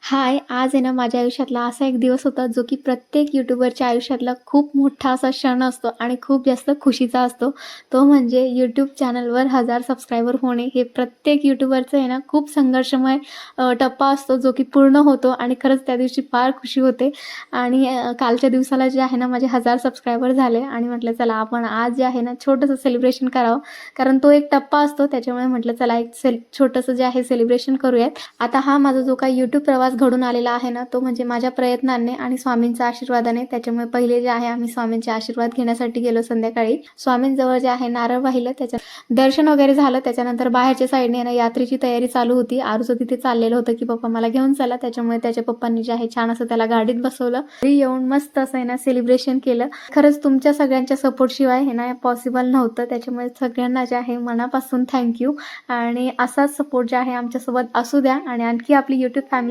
हाय, आज आहे ना माझ्या आयुष्यातला असा एक दिवस होता, जो की प्रत्येक यूट्यूबरच्या आयुष्यातला खूप मोठा असा क्षण असतो आणि खूप जास्त खुशीचा असतो. तो म्हणजे यूट्यूब चॅनलवर 1000 सबस्क्रायबर होणे. हे प्रत्येक यूट्यूबरचं आहे ना खूप संघर्षमय टप्पा असतो, जो की पूर्ण होतो आणि खरंच त्या दिवशी फार खुशी होते. आणि कालच्या दिवसाला जे आहे ना माझे 1000 सबस्क्रायबर झाले आणि म्हटलं चला आपण आज जे आहे ना छोटंसं सेलिब्रेशन करावं. कारण तो एक टप्पा असतो, त्याच्यामुळे म्हटलं चला एक छोटंसं जे आहे सेलिब्रेशन करूयात. आता हा माझा जो काही यूट्यूब प्रवास घडून आलेला आहे ना, तो म्हणजे माझ्या प्रयत्नांनी आणि स्वामींच्या आशीर्वादाने. त्याच्यामुळे पहिले जे आहे आम्ही स्वामींचे आशीर्वाद घेण्यासाठी गेलो संध्याकाळी. स्वामींजवळ जे आहे नारळ वाहिलं, त्याच्या दर्शन वगैरे झालं. त्याच्यानंतर बाहेरच्या साईडने ना यात्रेची तयारी चालू होती. आरूचं तिथे चाललेलं होतं की पप्पा मला घेऊन चला. त्याच्यामुळे त्याच्या पप्पांनी जे आहे छान असं त्याला गाडीत बसवलं. घरी येऊन मस्त असं आहे ना सेलिब्रेशन केलं. खरंच तुमच्या सगळ्यांच्या सपोर्टशिवाय हे ना पॉसिबल नव्हतं. त्याच्यामुळे सगळ्यांना जे आहे मनापासून थँक्यू. आणि असाच सपोर्ट जे आहे आमच्यासोबत असू द्या आणि आणखी आपली यूट्यूब फॅमिली